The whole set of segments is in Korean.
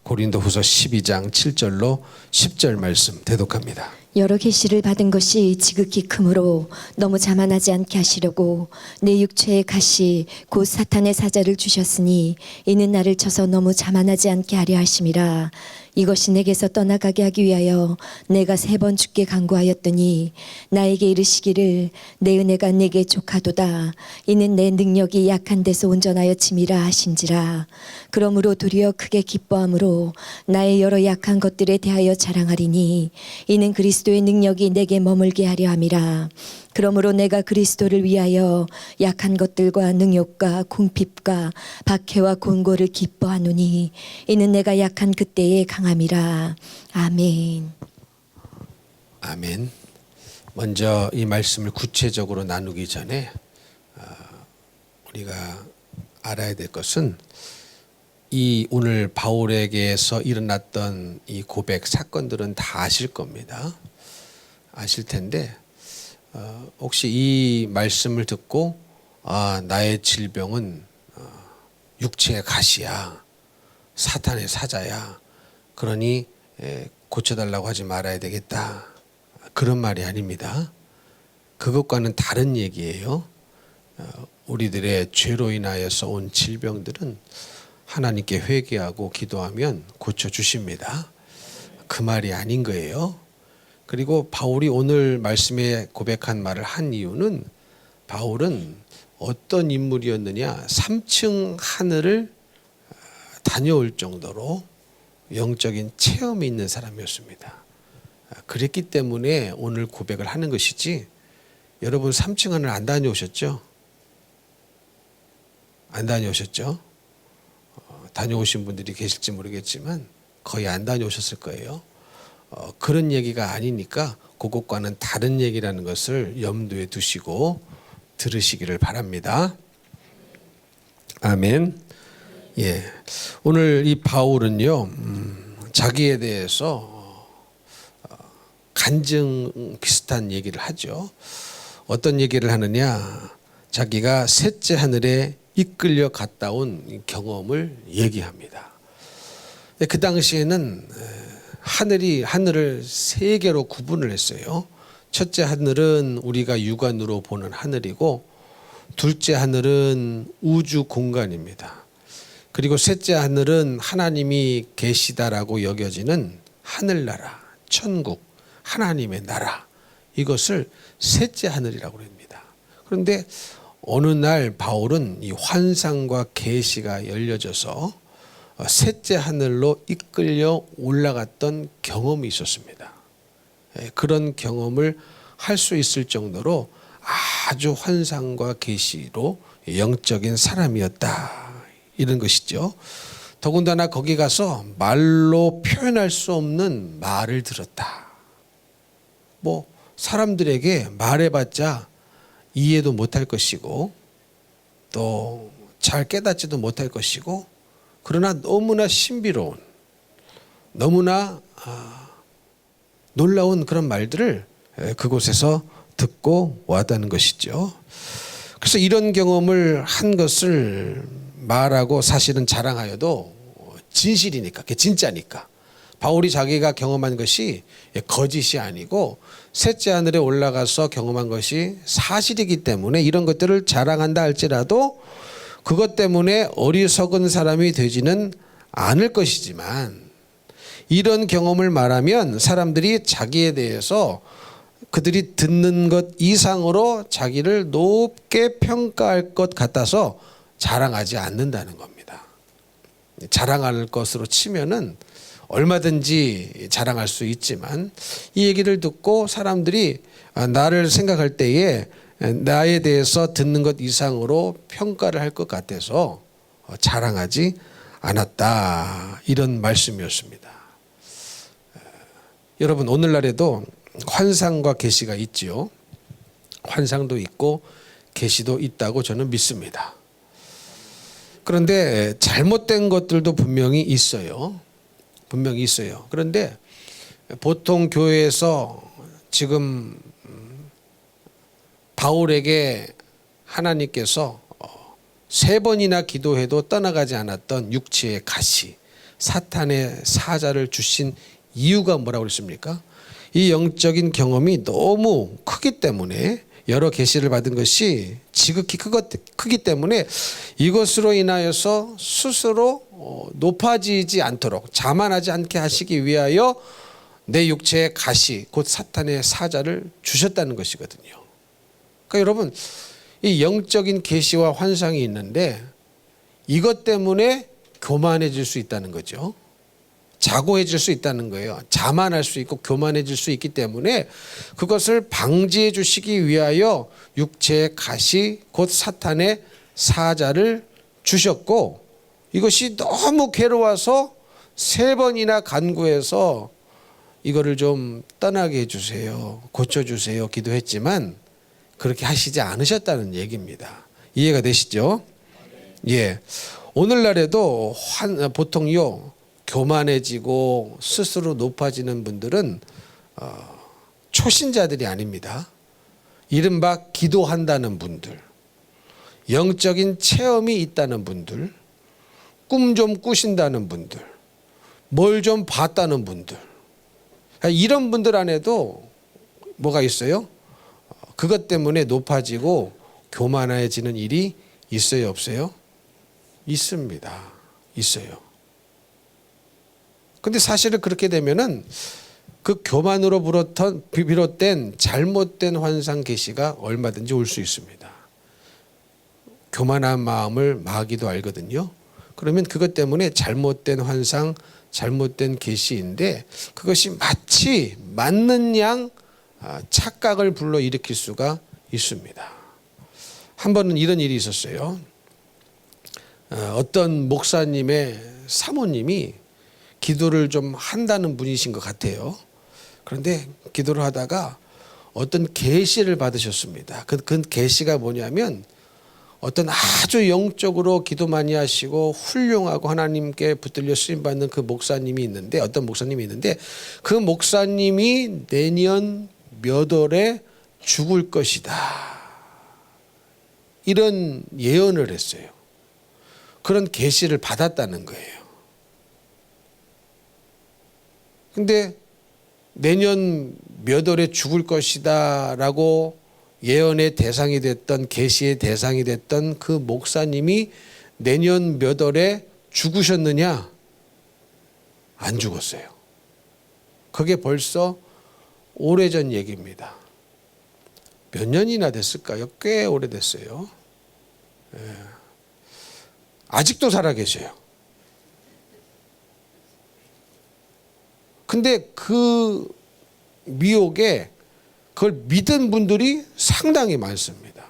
고린도후서 12장 7절로 10절 말씀 대독합니다. 여러 계시를 받은 것이 지극히 크므로 너무 자만하지 않게 하시려고 내 육체의 가시 곧 사탄의 사자를 주셨으니 이는 나를 쳐서 너무 자만하지 않게 하려 하심이라. 이것이 내게서 떠나가게 하기 위하여 내가 3번 주께 간구하였더니 나에게 이르시기를 내 은혜가 내게 족하도다. 이는 내 능력이 약한 데서 온전하여 침이라 하신지라. 그러므로 도리어 크게 기뻐함으로 나의 여러 약한 것들에 대하여 자랑하리니 이는 그리스도의 능력이 내게 머물게 하려 함이라. 그러므로 내가 그리스도를 위하여 약한 것들과 능욕과 궁핍과 박해와 곤고를 기뻐하노니 이는 내가 약한 그때에 강함이라. 아멘. 아멘. 먼저 이 말씀을 구체적으로 나누기 전에 우리가 알아야 될 것은 이 오늘 바울에게서 일어났던 이 고백 사건들은 다 아실 겁니다. 아실 텐데 혹시 이 말씀을 듣고 나의 질병은 육체의 가시야, 사탄의 사자야, 그러니 고쳐달라고 하지 말아야 되겠다, 그런 말이 아닙니다. 그것과는 다른 얘기예요. 우리들의 죄로 인하여서 온 질병들은 하나님께 회개하고 기도하면 고쳐주십니다. 그 말이 아닌 거예요. 그리고 바울이 오늘 말씀에 고백한 말을 한 이유는 바울은 어떤 인물이었느냐, 3층 하늘을 다녀올 정도로 영적인 체험이 있는 사람이었습니다. 그랬기 때문에 오늘 고백을 하는 것이지, 여러분 3층 하늘 안 다녀오셨죠? 안 다녀오셨죠? 다녀오신 분들이 계실지 모르겠지만 거의 안 다녀오셨을 거예요. 그런 얘기가 아니니까 그것과는 다른 얘기라는 것을 염두에 두시고 들으시기를 바랍니다. 아멘. 예, 오늘 이 바울은요, 자기에 대해서 간증 비슷한 얘기를 하죠. 어떤 얘기를 하느냐, 자기가 셋째 하늘에 이끌려 갔다 온 경험을 얘기합니다. 그 당시에는 하늘을 3개로 구분을 했어요. 첫째 하늘은 우리가 육안으로 보는 하늘이고, 둘째 하늘은 우주 공간입니다. 그리고 셋째 하늘은 하나님이 계시다라고 여겨지는 하늘나라, 천국, 하나님의 나라, 이것을 셋째 하늘이라고 합니다. 그런데 어느 날 바울은 이 환상과 계시가 열려져서 셋째 하늘로 이끌려 올라갔던 경험이 있었습니다. 그런 경험을 할 수 있을 정도로 아주 환상과 계시로 영적인 사람이었다, 이런 것이죠. 더군다나 거기 가서 말로 표현할 수 없는 말을 들었다. 사람들에게 말해봤자 이해도 못할 것이고 또 잘 깨닫지도 못할 것이고, 그러나 너무나 신비로운, 너무나 놀라운 그런 말들을 그곳에서 듣고 왔다는 것이죠. 그래서 이런 경험을 한 것을 말하고 사실은 자랑하여도 진실이니까, 그게 진짜니까, 바울이 자기가 경험한 것이 거짓이 아니고 셋째 하늘에 올라가서 경험한 것이 사실이기 때문에 이런 것들을 자랑한다 할지라도 그것 때문에 어리석은 사람이 되지는 않을 것이지만, 이런 경험을 말하면 사람들이 자기에 대해서 그들이 듣는 것 이상으로 자기를 높게 평가할 것 같아서 자랑하지 않는다는 겁니다. 자랑할 것으로 치면은 얼마든지 자랑할 수 있지만, 이 얘기를 듣고 사람들이 나를 생각할 때에 나에 대해서 듣는 것 이상으로 평가를 할 것 같아서 자랑하지 않았다, 이런 말씀이었습니다. 여러분, 오늘날에도 환상과 계시가 있지요. 환상도 있고 계시도 있다고 저는 믿습니다. 그런데 잘못된 것들도 분명히 있어요. 분명히 있어요. 그런데 보통 교회에서 지금 바울에게 하나님께서 3번이나 기도해도 떠나가지 않았던 육체의 가시, 사탄의 사자를 주신 이유가 뭐라고 그랬습니까? 이 영적인 경험이 너무 크기 때문에, 여러 계시를 받은 것이 지극히 크기 때문에 이것으로 인하여서 스스로 높아지지 않도록, 자만하지 않게 하시기 위하여 내 육체의 가시 곧 사탄의 사자를 주셨다는 것이거든요. 그러니까 여러분, 이 영적인 계시와 환상이 있는데 이것 때문에 교만해질 수 있다는 거죠. 자고해질 수 있다는 거예요. 자만할 수 있고 교만해질 수 있기 때문에 그것을 방지해 주시기 위하여 육체의 가시 곧 사탄의 사자를 주셨고, 이것이 너무 괴로워서 3번이나 간구해서 이거를 좀 떠나게 해주세요, 고쳐주세요 기도했지만 그렇게 하시지 않으셨다는 얘기입니다. 이해가 되시죠? 예. 오늘날에도 보통요, 교만해지고 스스로 높아지는 분들은 초신자들이 아닙니다. 이른바 기도한다는 분들, 영적인 체험이 있다는 분들, 꿈 좀 꾸신다는 분들, 뭘 좀 봤다는 분들, 이런 분들 안에도 뭐가 있어요? 그것 때문에 높아지고 교만해지는 일이 있어요, 없어요? 있습니다. 있어요. 근데 사실은 그렇게 되면은 그 교만으로 비롯된 잘못된 환상 계시가 얼마든지 올 수 있습니다. 교만한 마음을 마귀도 알거든요. 그러면 그것 때문에 잘못된 환상, 잘못된 계시인데 그것이 마치 맞는 양 착각을 불러일으킬 수가 있습니다. 한 번은 이런 일이 있었어요. 어떤 목사님의 사모님이 기도를 좀 한다는 분이신 것 같아요. 그런데 기도를 하다가 어떤 계시를 받으셨습니다. 그 계시가 뭐냐면, 어떤 아주 영적으로 기도 많이 하시고 훌륭하고 하나님께 붙들려 쓰임 받는 그 목사님이 있는데, 어떤 목사님이 있는데 그 목사님이 내년 몇 월에 죽을 것이다, 이런 예언을 했어요. 그런 계시를 받았다는 거예요. 근데 내년 몇 월에 죽을 것이다 라고 예언의 대상이 됐던, 계시의 대상이 됐던 그 목사님이 내년 몇 월에 죽으셨느냐? 안 죽었어요. 그게 벌써 오래전 얘기입니다. 몇 년이나 됐을까요? 꽤 오래됐어요. 아직도 살아계셔요. 근데 그 미혹에 그걸 믿은 분들이 상당히 많습니다.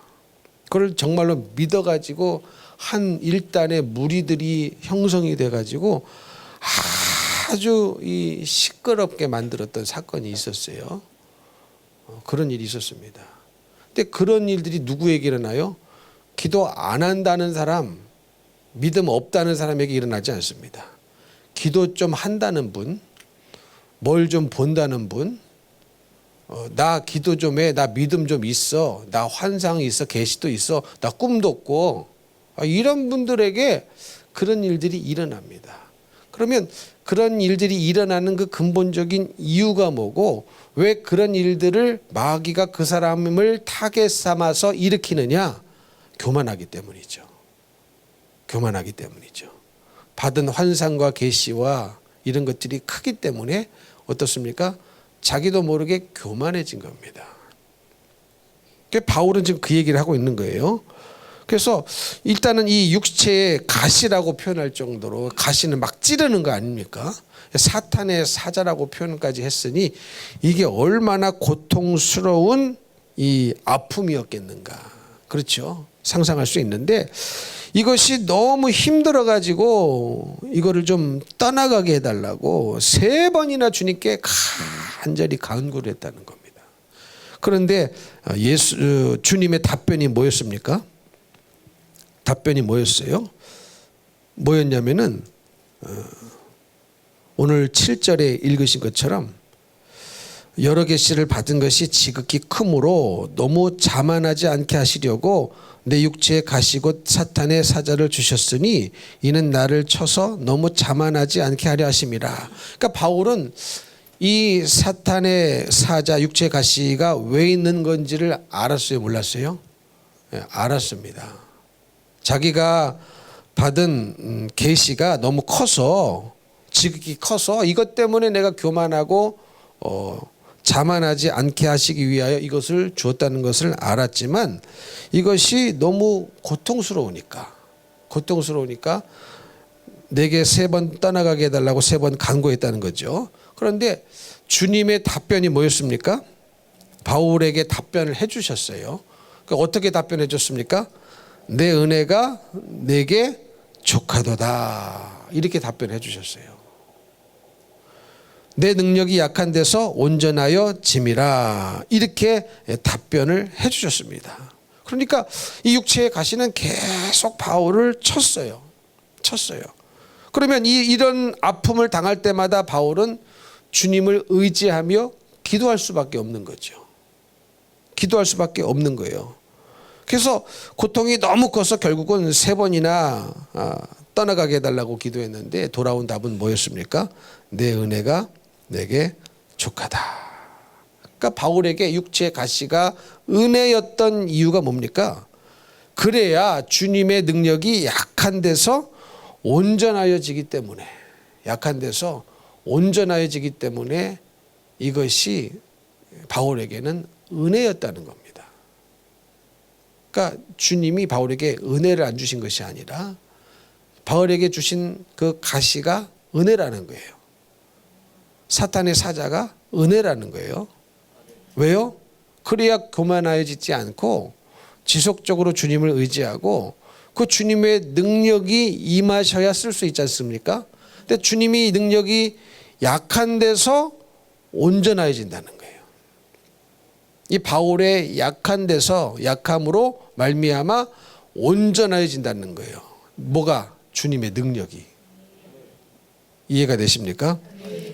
그걸 정말로 믿어가지고 한 일단의 무리들이 형성이 돼가지고 아주 이 시끄럽게 만들었던 사건이 있었어요. 그런 일이 있었습니다. 근데 그런 일들이 누구에게 일어나요? 기도 안 한다는 사람, 믿음 없다는 사람에게 일어나지 않습니다. 기도 좀 한다는 분, 뭘 좀 본다는 분, 나 기도 좀 해, 나 믿음 좀 있어, 나 환상이 있어, 계시도 있어, 나 꿈도 꿨고, 이런 분들에게 그런 일들이 일어납니다. 그러면 그런 일들이 일어나는 그 근본적인 이유가 뭐고, 왜 그런 일들을 마귀가 그 사람을 타겟 삼아서 일으키느냐? 교만하기 때문이죠. 교만하기 때문이죠. 받은 환상과 계시와 이런 것들이 크기 때문에 어떻습니까? 자기도 모르게 교만해진 겁니다. 바울은 지금 그 얘기를 하고 있는 거예요. 그래서 일단은 이 육체의 가시라고 표현할 정도로, 가시는 막 찌르는 거 아닙니까? 사탄의 사자라고 표현까지 했으니 이게 얼마나 고통스러운 이 아픔이었겠는가. 그렇죠? 상상할 수 있는데, 이것이 너무 힘들어 가지고 이거를 좀 떠나가게 해달라고 3번이나 주님께 간절히 간구를 했다는 겁니다. 그런데 주님의 답변이 뭐였습니까? 답변이 뭐였어요? 뭐였냐면은 오늘 7절에 읽으신 것처럼, 여러 계시를 받은 것이 지극히 크므로 너무 자만하지 않게 하시려고 내 육체에 가시 곧 사탄의 사자를 주셨으니 이는 나를 쳐서 너무 자만하지 않게 하려 하심이라. 그러니까 바울은 이 사탄의 사자 육체의 가시가 왜 있는 건지를 알았어요, 몰랐어요? 네, 알았습니다. 자기가 받은 계시가 너무 커서, 지극히 커서 이것 때문에 내가 교만하고 자만하지 않게 하시기 위하여 이것을 주었다는 것을 알았지만 이것이 너무 고통스러우니까 내게 3번 떠나가게 해달라고 3번 간구했다는 거죠. 그런데 주님의 답변이 뭐였습니까? 바울에게 답변을 해주셨어요. 어떻게 답변해 줬습니까? 내 은혜가 내게 족하도다, 이렇게 답변해 주셨어요. 내 능력이 약한 데서 온전하여 짐이라, 이렇게 답변을 해 주셨습니다. 그러니까 이 육체의 가시는 계속 바울을 쳤어요. 그러면 이런 아픔을 당할 때마다 바울은 주님을 의지하며 기도할 수밖에 없는 거죠. 기도할 수밖에 없는 거예요. 그래서 고통이 너무 커서 결국은 3번이나 떠나가게 해달라고 기도했는데 돌아온 답은 뭐였습니까? 내 은혜가 내게 족하다. 그러니까 바울에게 육체의 가시가 은혜였던 이유가 뭡니까? 그래야 주님의 능력이 약한 데서 온전하여지기 때문에, 이것이 바울에게는 은혜였다는 겁니다. 그러니까 주님이 바울에게 은혜를 안 주신 것이 아니라 바울에게 주신 그 가시가 은혜라는 거예요. 사탄의 사자가 은혜라는 거예요. 왜요? 그래야 교만하여지지 않고 지속적으로 주님을 의지하고 그 주님의 능력이 임하셔야 쓸 수 있지 않습니까? 근데 주님이 능력이 약한 데서 온전해진다는 거예요. 이 바울의 약한 데서, 약함으로 말미암아 온전해진다는 거예요. 뭐가? 주님의 능력이. 이해가 되십니까?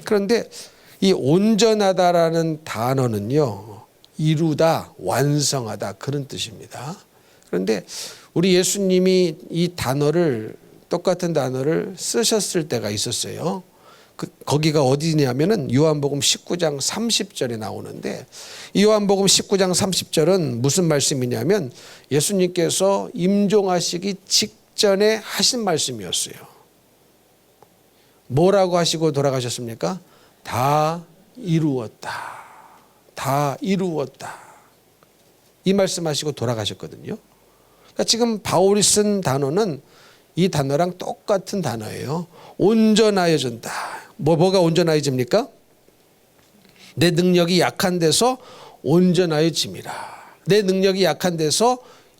그런데 이 온전하다라는 단어는요, 이루다, 완성하다, 그런 뜻입니다. 그런데 우리 예수님이 이 단어를, 똑같은 단어를 쓰셨을 때가 있었어요. 거기가 어디냐면은 요한복음 19장 30절에 나오는데, 이 요한복음 19장 30절은 무슨 말씀이냐면 예수님께서 임종하시기 직전에 하신 말씀이었어요. 뭐라고 하시고 돌아가셨습니까? 다 이루었다. 다 이루었다. 이 말씀하시고 돌아가셨거든요. 그러니까 지금 바울이 쓴 단어는 이 단어랑 똑같은 단어예요. 온전하여진다. 뭐가 온전하여집니까? 내 능력이 약한 데서 온전하여짐이라. 내 능력이 약한 데서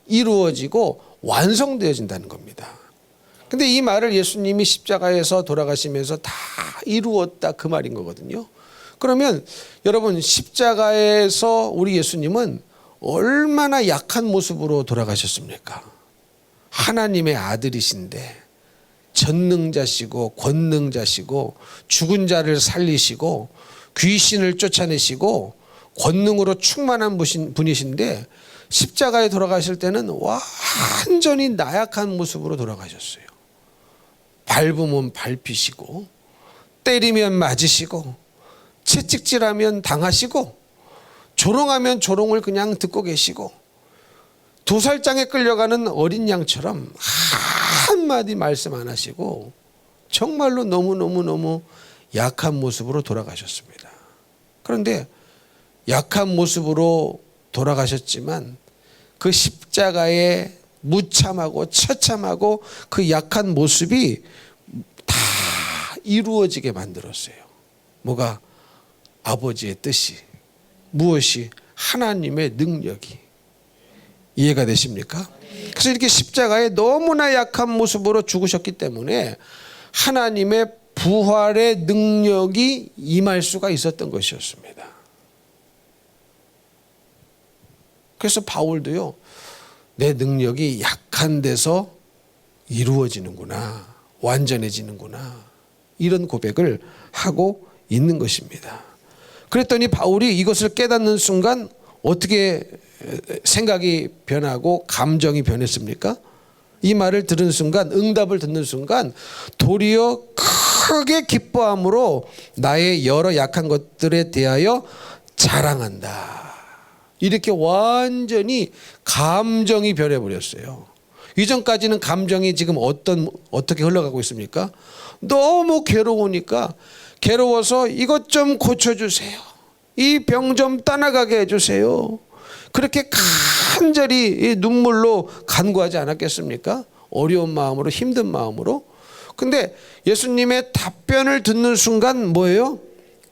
이루어지고 완성되어진다는 겁니다. 근데 이 말을 예수님이 십자가에서 돌아가시면서 다 이루었다, 그 말인 거거든요. 그러면 여러분, 십자가에서 우리 예수님은 얼마나 약한 모습으로 돌아가셨습니까? 하나님의 아들이신데 전능자시고 권능자시고 죽은 자를 살리시고 귀신을 쫓아내시고 권능으로 충만한 분이신데 십자가에 돌아가실 때는 완전히 나약한 모습으로 돌아가셨어요. 밟으면 밟히시고 때리면 맞으시고 채찍질하면 당하시고 조롱하면 조롱을 그냥 듣고 계시고 도살장에 끌려가는 어린 양처럼 한마디 말씀 안 하시고 정말로 너무너무 약한 모습으로 돌아가셨습니다. 그런데 약한 모습으로 돌아가셨지만 그 십자가에 무참하고 처참하고 그 약한 모습이 다 이루어지게 만들었어요. 뭐가? 아버지의 뜻이. 무엇이? 하나님의 능력이. 이해가 되십니까? 그래서 이렇게 십자가에 너무나 약한 모습으로 죽으셨기 때문에 하나님의 부활의 능력이 임할 수가 있었던 것이었습니다. 그래서 바울도요, 내 능력이 약한 데서 이루어지는구나, 완전해지는구나, 이런 고백을 하고 있는 것입니다. 그랬더니 바울이 이것을 깨닫는 순간 어떻게 생각이 변하고 감정이 변했습니까? 이 말을 들은 순간, 응답을 듣는 순간 도리어 크게 기뻐함으로 나의 여러 약한 것들에 대하여 자랑한다. 이렇게 완전히 감정이 변해버렸어요. 이전까지는 감정이 지금 어떻게 흘러가고 있습니까? 너무 괴로우니까 괴로워서 이것 좀 고쳐주세요. 이 병 좀 떠나가게 해주세요. 그렇게 간절히 눈물로 간구하지 않았겠습니까? 어려운 마음으로, 힘든 마음으로. 근데 예수님의 답변을 듣는 순간 뭐예요?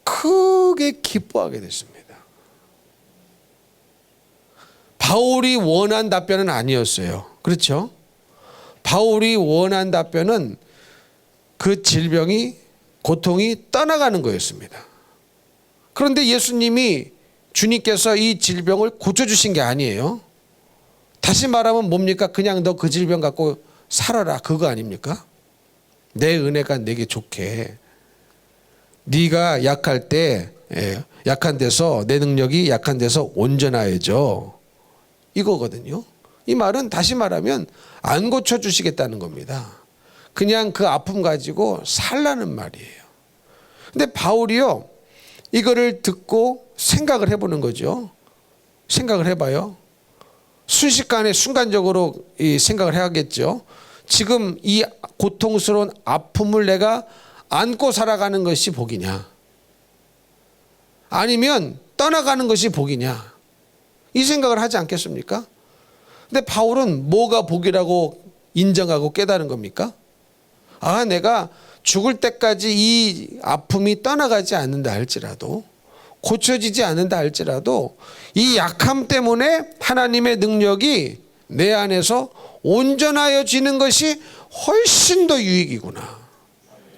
크게 기뻐하게 됐습니다. 바울이 원한 답변은 아니었어요. 그렇죠? 바울이 원한 답변은 그 질병이, 고통이 떠나가는 거였습니다. 그런데 예수님이, 주님께서 이 질병을 고쳐주신 게 아니에요. 다시 말하면 뭡니까? 그냥 너 그 질병 갖고 살아라, 그거 아닙니까? 내 은혜가 내게 좋게. 네가 약할 때, 약한 데서, 내 능력이 약한 데서 온전하여져, 이거거든요. 이 말은 다시 말하면 안 고쳐주시겠다는 겁니다. 그냥 그 아픔 가지고 살라는 말이에요. 근데 바울이요, 이거를 듣고 생각을 해보는 거죠. 생각을 해봐요. 순식간에 순간적으로 이 생각을 해야겠죠. 지금 이 고통스러운 아픔을 내가 안고 살아가는 것이 복이냐, 아니면 떠나가는 것이 복이냐, 이 생각을 하지 않겠습니까? 근데 바울은 뭐가 복이라고 인정하고 깨달은 겁니까? 아, 내가 죽을 때까지 이 아픔이 떠나가지 않는다 할지라도, 고쳐지지 않는다 할지라도 이 약함 때문에 하나님의 능력이 내 안에서 온전하여지는 것이 훨씬 더 유익이구나,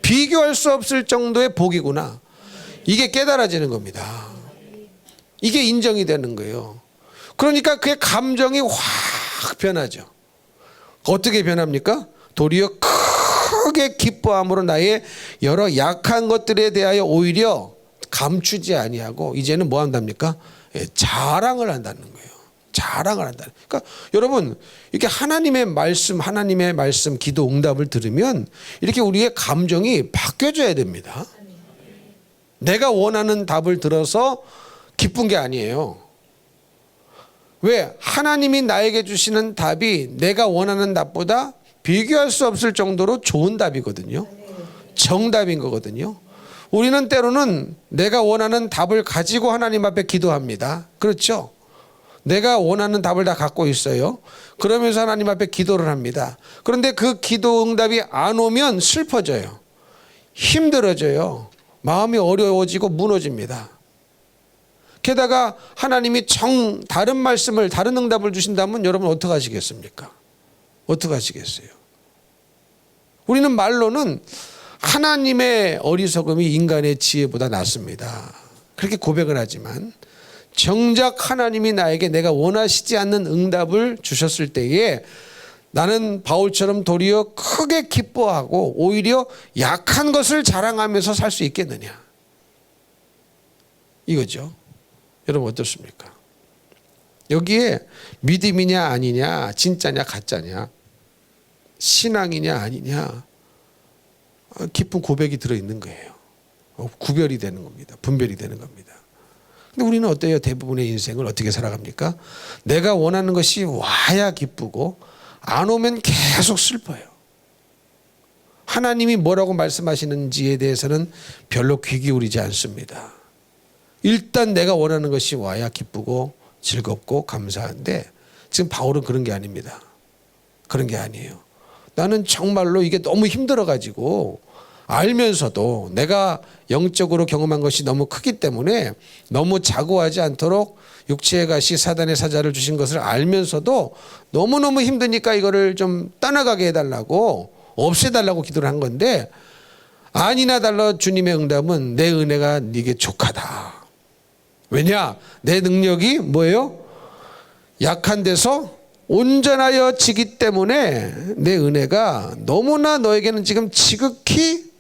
비교할 수 없을 정도의 복이구나, 이게 깨달아지는 겁니다. 이게 인정이 되는 거예요. 그러니까 그의 감정이 확 변하죠. 어떻게 변합니까? 도리어 크게 기뻐함으로 나의 여러 약한 것들에 대하여 오히려 감추지 아니하고 이제는 뭐 한답니까? 자랑을 한다는 거예요. 자랑을 한다는. 그러니까 여러분, 이렇게 하나님의 말씀, 기도 응답을 들으면 이렇게 우리의 감정이 바뀌어져야 됩니다. 내가 원하는 답을 들어서 기쁜 게 아니에요. 왜? 하나님이 나에게 주시는 답이 내가 원하는 답보다 비교할 수 없을 정도로 좋은 답이거든요. 정답인 거거든요. 우리는 때로는 내가 원하는 답을 가지고 하나님 앞에 기도합니다. 그렇죠? 내가 원하는 답을 다 갖고 있어요. 그러면서 하나님 앞에 기도를 합니다. 그런데 그 기도 응답이 안 오면 슬퍼져요. 힘들어져요. 마음이 어려워지고 무너집니다. 게다가 하나님이 다른 말씀을, 다른 응답을 주신다면 여러분 어떻게 하시겠습니까? 어떻게 하시겠어요? 우리는 말로는 하나님의 어리석음이 인간의 지혜보다 낫습니다. 그렇게 고백을 하지만 정작 하나님이 나에게 내가 원하시지 않는 응답을 주셨을 때에 나는 바울처럼 도리어 크게 기뻐하고 오히려 약한 것을 자랑하면서 살 수 있겠느냐, 이거죠. 여러분 어떻습니까? 여기에 믿음이냐 아니냐, 진짜냐 가짜냐, 신앙이냐 아니냐, 깊은 고백이 들어있는 거예요. 구별이 되는 겁니다. 분별이 되는 겁니다. 근데 우리는 어때요? 대부분의 인생을 어떻게 살아갑니까? 내가 원하는 것이 와야 기쁘고 안 오면 계속 슬퍼요. 하나님이 뭐라고 말씀하시는지에 대해서는 별로 귀 기울이지 않습니다. 일단 내가 원하는 것이 와야 기쁘고 즐겁고 감사한데 지금 바울은 그런 게 아닙니다. 그런 게 아니에요. 나는 정말로 이게 너무 힘들어가지고 알면서도 내가 영적으로 경험한 것이 너무 크기 때문에 너무 자고하지 않도록 육체의 가시 사단의 사자를 주신 것을 알면서도 너무너무 힘드니까 이거를 좀 떠나가게 해달라고, 없애달라고 기도를 한 건데, 아니나 달라 주님의 응답은 내 은혜가 네게 족하다. 왜냐? 내 능력이 뭐예요? 약한 데서 온전하여지기 때문에 내 은혜가 너무나 너에게는 지금 지극히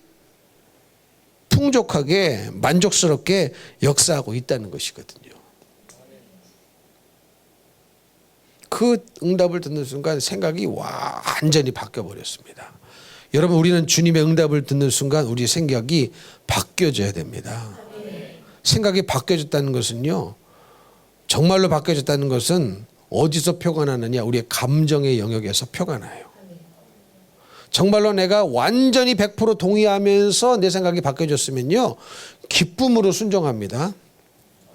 풍족하게 만족스럽게 역사하고 있다는 것이거든요. 그 응답을 듣는 순간 생각이 완전히 바뀌어 버렸습니다. 여러분, 우리는 주님의 응답을 듣는 순간 우리 생각이 바뀌어져야 됩니다. 생각이 바뀌어졌다는 것은요, 정말로 바뀌어졌다는 것은 어디서 표가 나느냐? 우리의 감정의 영역에서 표가 나요. 정말로 내가 완전히 100% 동의하면서 내 생각이 바뀌어졌으면요, 기쁨으로 순종합니다.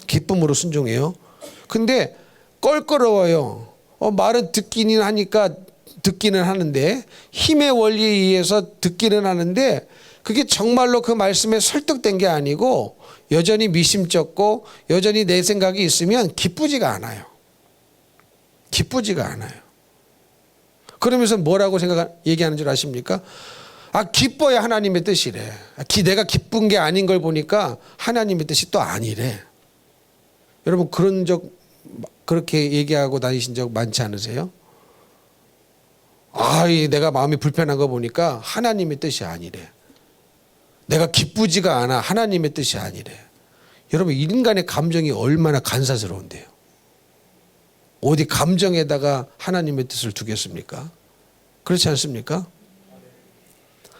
기쁨으로 순종해요. 근데 껄끄러워요. 말은 듣기는 하니까 듣기는 하는데, 힘의 원리에 의해서 듣기는 하는데, 그게 정말로 그 말씀에 설득된 게 아니고 여전히 미심쩍고 여전히 내 생각이 있으면 기쁘지가 않아요. 기쁘지가 않아요. 그러면서 뭐라고 얘기하는 줄 아십니까? 기뻐야 하나님의 뜻이래. 내가 기쁜 게 아닌 걸 보니까 하나님의 뜻이 또 아니래. 여러분, 그렇게 얘기하고 다니신 적 많지 않으세요? 내가 마음이 불편한 거 보니까 하나님의 뜻이 아니래. 내가 기쁘지가 않아. 하나님의 뜻이 아니래. 여러분, 인간의 감정이 얼마나 간사스러운데요. 어디 감정에다가 하나님의 뜻을 두겠습니까? 그렇지 않습니까?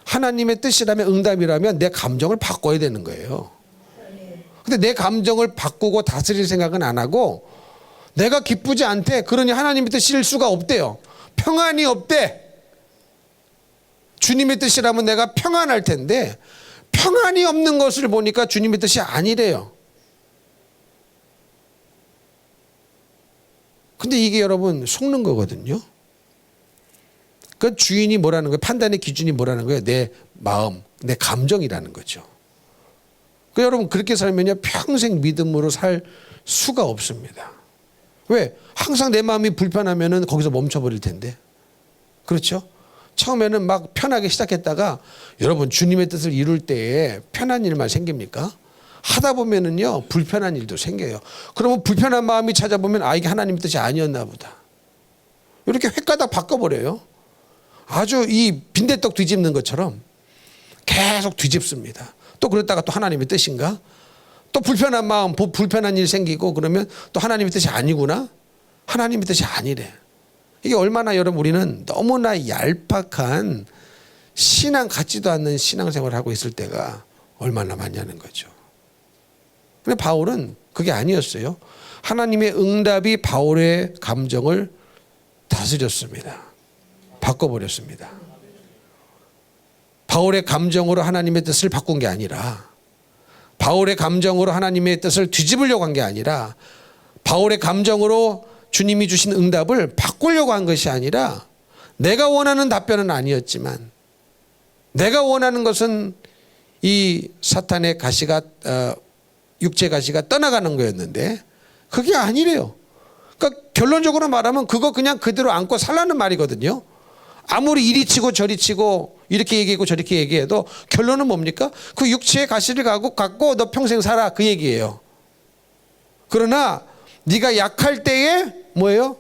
하나님의 뜻이라면, 응답이라면 내 감정을 바꿔야 되는 거예요. 근데 내 감정을 바꾸고 다스릴 생각은 안 하고, 내가 기쁘지 않대. 그러니 하나님의 뜻일 수가 없대요. 평안이 없대. 주님의 뜻이라면 내가 평안할 텐데 평안이 없는 것을 보니까 주님의 뜻이 아니래요. 근데 이게 여러분 속는 거거든요. 그 주인이 뭐라는 거예요? 판단의 기준이 뭐라는 거예요? 내 마음, 내 감정이라는 거죠. 그 여러분, 그렇게 살면요, 평생 믿음으로 살 수가 없습니다. 왜? 항상 내 마음이 불편하면은 거기서 멈춰버릴 텐데. 그렇죠? 처음에는 막 편하게 시작했다가, 여러분, 주님의 뜻을 이룰 때에 편한 일만 생깁니까? 하다 보면은요, 불편한 일도 생겨요. 그러면 불편한 마음이 찾아보면, 이게 하나님의 뜻이 아니었나 보다. 이렇게 획가닥 바꿔버려요. 아주 이 빈대떡 뒤집는 것처럼 계속 뒤집습니다. 또 그랬다가 또 하나님의 뜻인가? 또 불편한 마음, 불편한 일 생기고 그러면 또 하나님의 뜻이 아니구나? 하나님의 뜻이 아니래. 이게 얼마나 여러분, 우리는 너무나 얄팍한 신앙 같지도 않는 신앙생활을 하고 있을 때가 얼마나 많냐는 거죠. 근데 바울은 그게 아니었어요. 하나님의 응답이 바울의 감정을 다스렸습니다. 바꿔버렸습니다. 바울의 감정으로 하나님의 뜻을 바꾼 게 아니라, 바울의 감정으로 하나님의 뜻을 뒤집으려고 한 게 아니라, 바울의 감정으로 주님이 주신 응답을 바꾸려고 한 것이 아니라, 내가 원하는 답변은 아니었지만, 내가 원하는 것은 이 사탄의 가시가, 육체 가시가 떠나가는 거였는데 그게 아니래요. 그러니까 결론적으로 말하면 그거 그냥 그대로 안고 살라는 말이거든요. 아무리 이리 치고 저리 치고 이렇게 얘기하고 저렇게 얘기해도 결론은 뭡니까? 그 육체의 가시를 갖고 너 평생 살아, 그 얘기예요. 그러나 네가 약할 때에 뭐예요?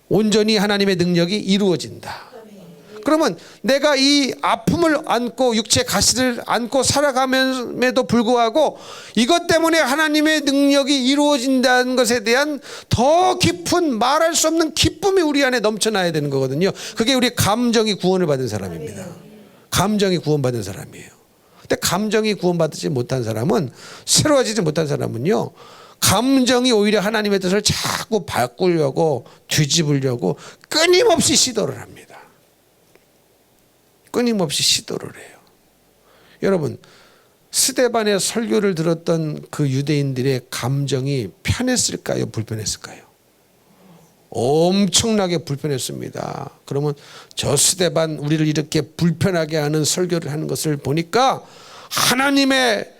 온전히 하나님의 능력이 이루어진다. 그러면 내가 이 아픔을 안고 육체의 가시를 안고 살아감에도 불구하고 이것 때문에 하나님의 능력이 이루어진다는 것에 대한 더 깊은 말할 수 없는 기쁨이 우리 안에 넘쳐나야 되는 거거든요. 그게 우리 감정이 구원을 받은 사람입니다. 감정이 구원받은 사람이에요. 근데 감정이 구원받지 못한 사람은, 새로워지지 못한 사람은요, 감정이 오히려 하나님의 뜻을 자꾸 바꾸려고 뒤집으려고 끊임없이 시도를 합니다. 끊임없이 시도를 해요. 여러분, 스데반의 설교를 들었던 그 유대인들의 감정이 편했을까요? 불편했을까요? 엄청나게 불편했습니다. 그러면 저 스데반, 우리를 이렇게 불편하게 하는 설교를 하는 것을 보니까 하나님의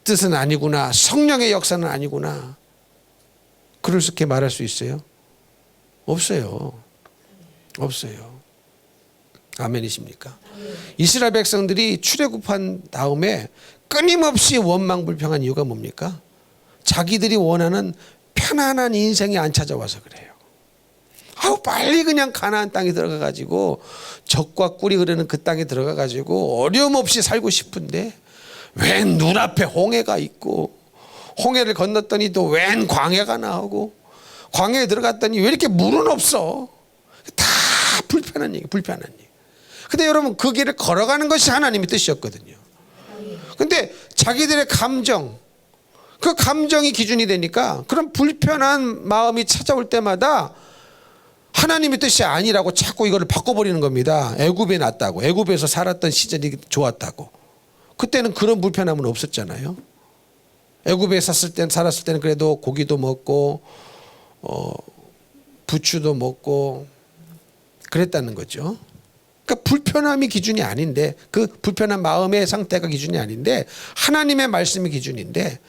뜻은 아니구나, 성령의 역사는 아니구나, 그렇게 말할 수 있어요? 없어요. 없어요. 아멘이십니까? 이스라엘 백성들이 출애굽한 다음에 끊임없이 원망불평한 이유가 뭡니까? 자기들이 원하는 편안한 인생이 안 찾아와서 그래요. 빨리 그냥 가나안 땅에 들어가 가지고 젖과 꿀이 흐르는 그 땅에 들어가 가지고 어려움 없이 살고 싶은데, 웬 눈앞에 홍해가 있고, 홍해를 건넜더니 또 웬 광야가 나오고, 광야에 들어갔더니 왜 이렇게 물은 없어? 다 불편한 얘기, 불편한 얘기. 근데 여러분 그 길을 걸어가는 것이 하나님의 뜻이었거든요. 근데 자기들의 감정, 그 감정이 기준이 되니까 그런 불편한 마음이 찾아올 때마다 하나님의 뜻이 아니라고 자꾸 이거를 바꿔버리는 겁니다. 애굽에 났다고, 애굽에서 살았던 시절이 좋았다고. 그때는 그런 불편함은 없었잖아요. 애굽에 살았을 때는 그래도 고기도 먹고 부추도 먹고 그랬다는 거죠. 그러니까 불편함이 기준이 아닌데, 그 불편한 마음의 상태가 기준이 아닌데 하나님의 말씀이 기준인데,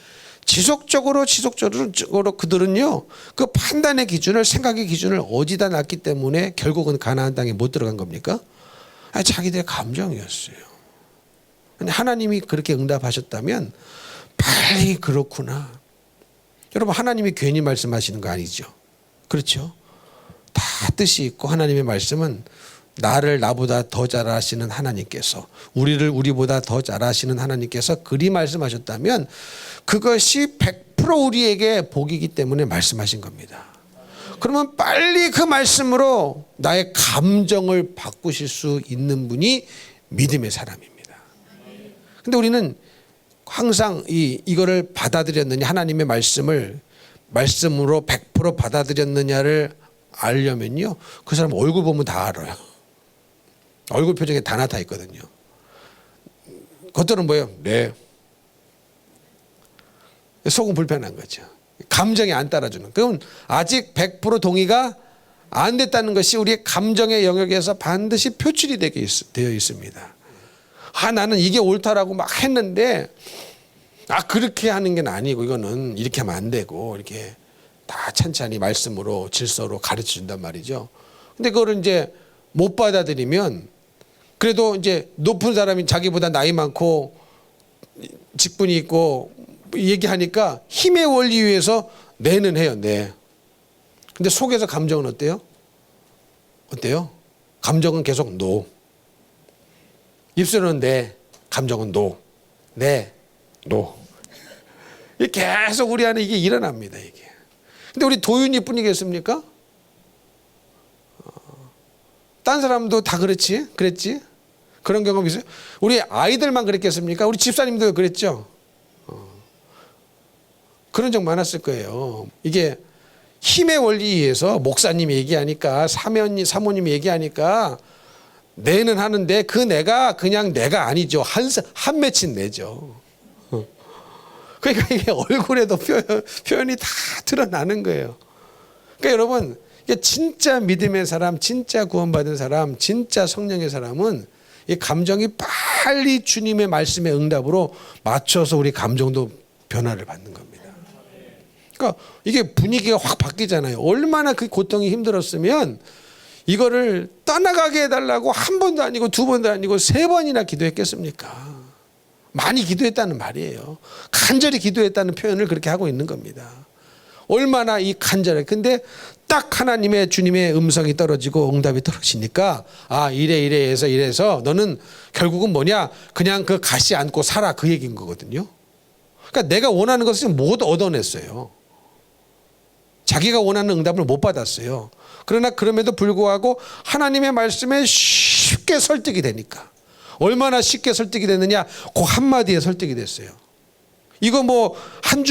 지속적으로 그들은요 그 판단의 기준을, 생각의 기준을 어디다 놨기 때문에 결국은 가나안 땅에 못 들어간 겁니까? 아니, 자기들의 감정이었어요. 하나님이 그렇게 응답하셨다면 빨리 그렇구나. 여러분, 하나님이 괜히 말씀하시는 거 아니죠? 그렇죠? 다 뜻이 있고, 하나님의 말씀은 나를 나보다 더 잘 아시는 하나님께서, 우리를 우리보다 더 잘 아시는 하나님께서 그리 말씀하셨다면 그것이 100% 우리에게 복이기 때문에 말씀하신 겁니다. 그러면 빨리 그 말씀으로 나의 감정을 바꾸실 수 있는 분이 믿음의 사람입니다. 근데 우리는 항상 이거를 받아들였느냐, 하나님의 말씀으로 100% 받아들였느냐를 알려면요, 그 사람 얼굴 보면 다 알아요. 얼굴 표정에 다 나타 있거든요. 겉으로는 뭐예요? 네. 속은 불편한 거죠. 감정이 안 따라주는. 그럼 아직 100% 동의가 안 됐다는 것이 우리의 감정의 영역에서 반드시 표출이 되어 있습니다. 나는 이게 옳다라고 막 했는데, 그렇게 하는 게 아니고, 이거는 이렇게 하면 안 되고, 이렇게 다 찬찬히 말씀으로, 질서로 가르쳐 준단 말이죠. 근데 그거를 이제 못 받아들이면, 그래도 이제 높은 사람이 자기보다 나이 많고 직분이 있고 얘기하니까 힘의 원리 위에서 내는 해요. 네. 근데 속에서 감정은 어때요? 어때요? 감정은 계속 노. 입술은 네, 감정은 노. 네, 노. 계속 우리 안에 이게 일어납니다. 이게. 근데 우리 도윤이 뿐이겠습니까? 딴 사람도 다 그랬지? 그런 경험 있어요? 우리 아이들만 그랬겠습니까? 우리 집사님도 그랬죠? 그런 적 많았을 거예요. 이게 힘의 원리에서 목사님이 얘기하니까, 사모님이 얘기하니까 내는 하는데, 그 내가 그냥 내가 아니죠. 한 맺힌 내죠. 그러니까 이게 얼굴에도 표현이 다 드러나는 거예요. 그러니까 여러분, 진짜 믿음의 사람, 진짜 구원받은 사람, 진짜 성령의 사람은 이 감정이 빨리 주님의 말씀의 응답으로 맞춰서 우리 감정도 변화를 받는 겁니다. 그러니까 이게 분위기가 확 바뀌잖아요. 얼마나 그 고통이 힘들었으면 이거를 떠나가게 해달라고 한 번도 아니고 두 번도 아니고 세 번이나 기도했겠습니까? 많이 기도했다는 말이에요. 간절히 기도했다는 표현을 그렇게 하고 있는 겁니다. 얼마나 이 간절해. 근데 딱 하나님의, 주님의 음성이 떨어지고 응답이 떨어지니까, 이래서 너는 결국은 뭐냐, 그냥 그 가시 안고 살아, 그 얘기인 거거든요. 그러니까 내가 원하는 것을 못 얻어냈어요. 자기가 원하는 응답을 못 받았어요. 그러나 그럼에도 불구하고 하나님의 말씀에 쉽게 설득이 되니까. 얼마나 쉽게 설득이 됐느냐, 그 한마디에 설득이 됐어요. 이거 뭐 한